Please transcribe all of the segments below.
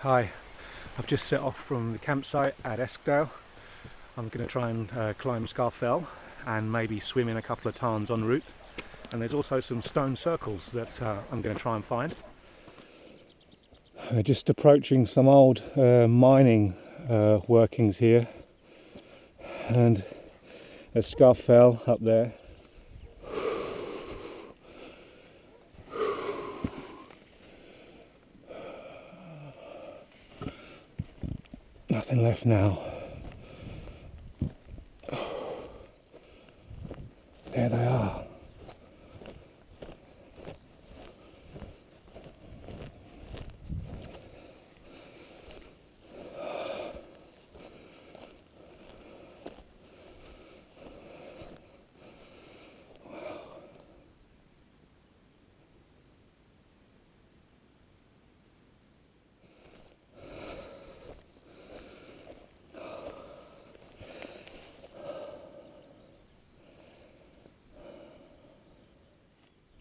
Hi, I've just set off from the campsite at Eskdale. I'm going to try and climb Scarfell and maybe swim in a couple of tarns en route. And there's also some stone circles that I'm going to try and find. Just approaching some old mining workings here, and there's Scarfell up there. Nothing left now. There they are.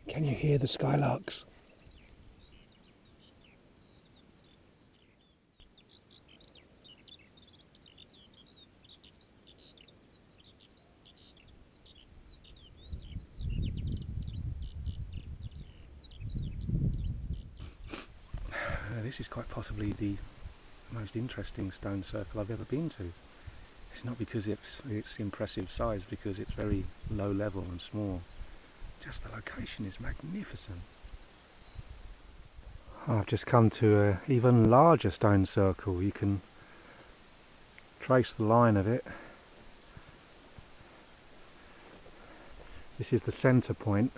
Can you hear the skylarks? This is quite possibly the most interesting stone circle I've ever been to. It's not because it's impressive size, because it's very low level and small. Just the location is magnificent. I've just come to an even larger stone circle. You can trace the line of it. This is the centre point.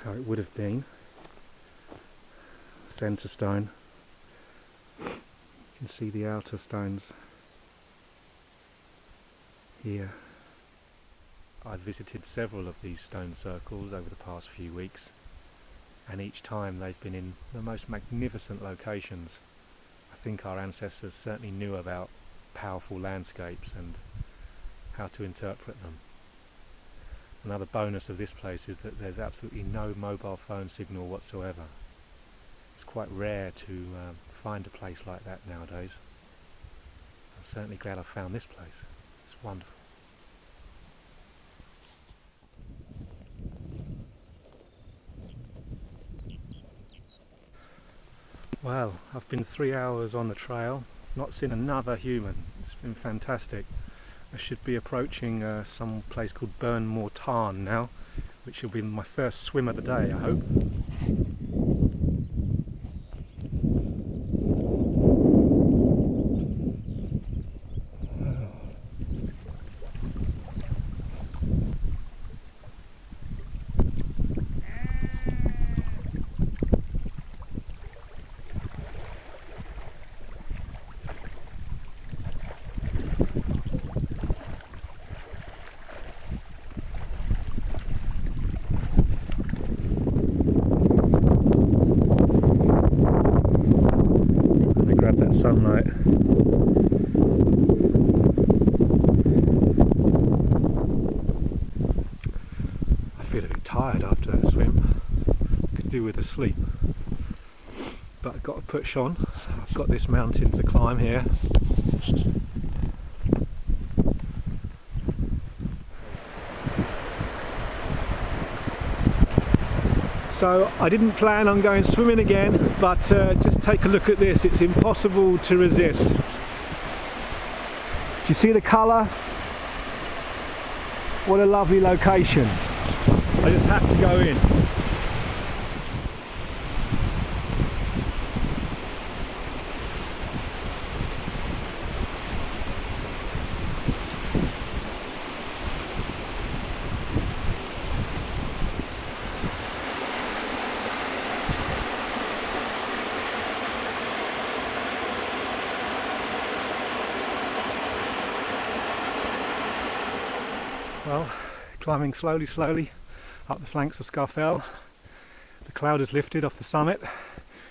How it would have been. Centre stone. You can see the outer stones here. I've visited several of these stone circles over the past few weeks, and each time they've been in the most magnificent locations. I think our ancestors certainly knew about powerful landscapes and how to interpret them. Another bonus of this place is that there's absolutely no mobile phone signal whatsoever. It's quite rare to find a place like that nowadays. I'm certainly glad I found this place. It's wonderful. Well, I've been 3 hours on the trail, not seen another human. It's been fantastic. I should be approaching some place called Burnmore Tarn now, which will be my first swim of the day, I hope. Grab that sunlight. I feel a bit tired after that swim. Could do with a sleep. But I've got to push on. I've got this mountain to climb here. So I didn't plan on going swimming again, but just take a look at this. It's impossible to resist. Do you see the colour? What a lovely location. I just have to go in. Well, climbing slowly up the flanks of Scarfell. The cloud has lifted off the summit.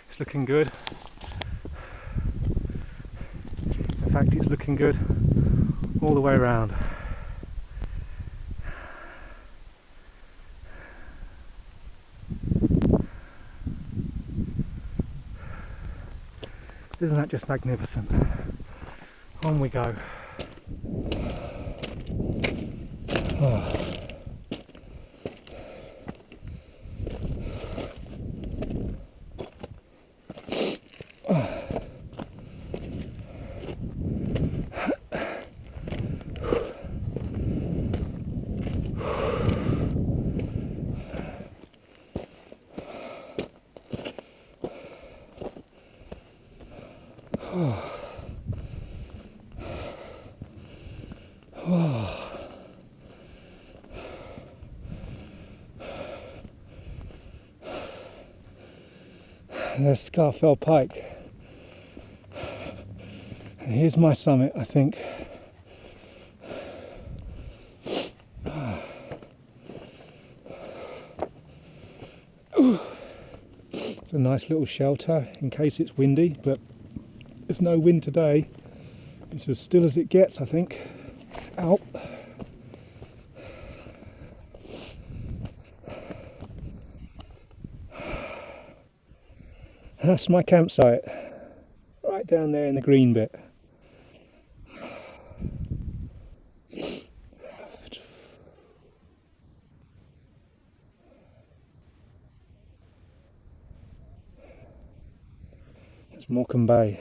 It's looking good. In fact, it's looking good all the way around. Isn't that just magnificent? On we go. Oh. And there's Scarfell Pike. And here's my summit, I think. It's a nice little shelter in case it's windy, but there's no wind today. It's as still as it gets, I think. Out. That's my campsite, right down there in the green bit. It's Morecambe Bay.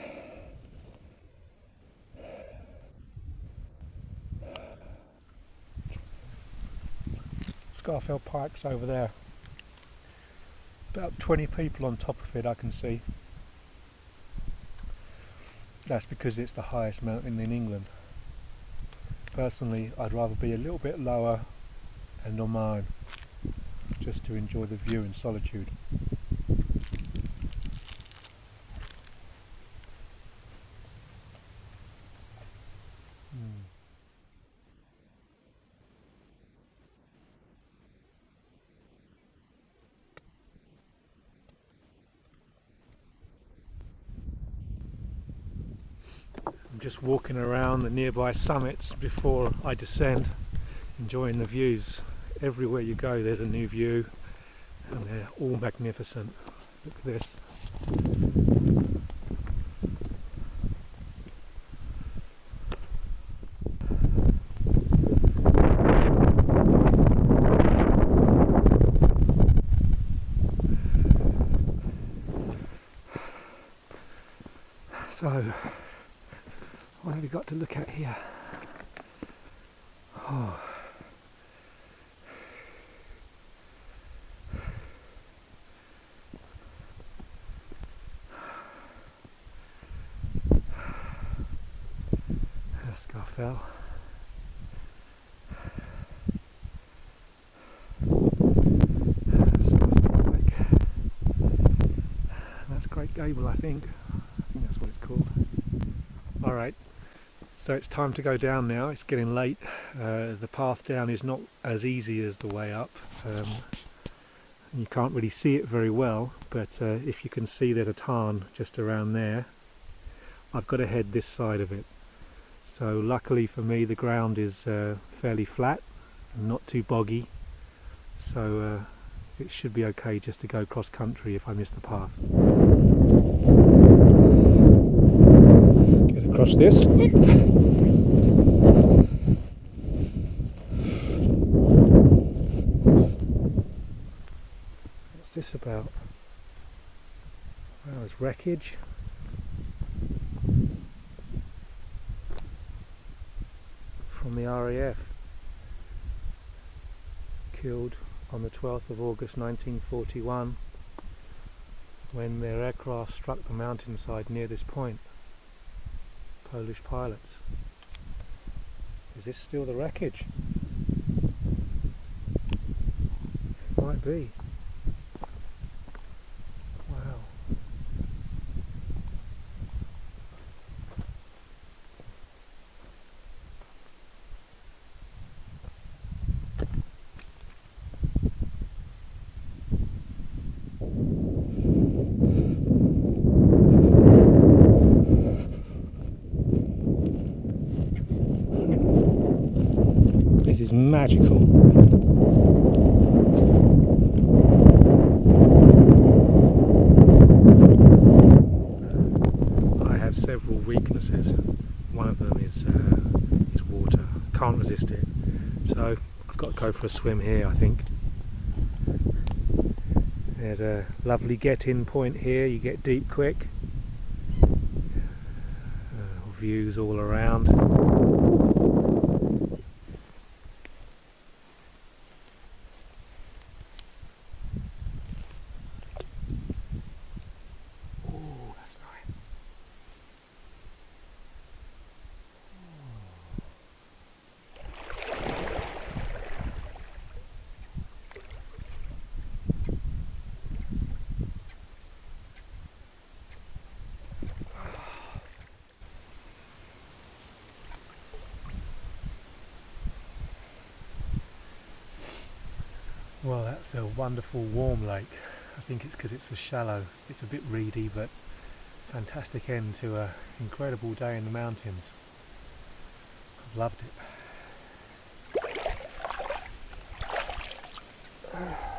Scarfell Pike's over there. About 20 people on top of it I can see. That's because it's the highest mountain in England. Personally, I'd rather be a little bit lower and on my own, just to enjoy the view in solitude. I'm just walking around the nearby summits before I descend, enjoying the views. Everywhere you go there's a new view, and they're all magnificent. Look at this. So, what have we got to look at here? Oh. Scarfell. That's Great Gable, I think. That's what it's called. Alright, so it's time to go down now. It's getting late. The path down is not as easy as the way up. You can't really see it very well, but if you can see there's a tarn just around there. I've got to head this side of it. So luckily for me the ground is fairly flat and not too boggy, so it should be okay just to go cross country if I miss the path. Get across this. What's this about? Well, there's wreckage. From the RAF, killed on the 12th of August 1941 when their aircraft struck the mountainside near this point. Polish pilots. Is this still the wreckage? It might be. Wow. This is magical. I surfaces. One of them is water. Can't resist it. So I've got to go for a swim here, I think. There's a lovely get-in point here. You get deep quick. Views all around. Well, that's a wonderful warm lake. I think it's because it's so shallow. It's a bit reedy, but fantastic end to an incredible day in the mountains. I've loved it.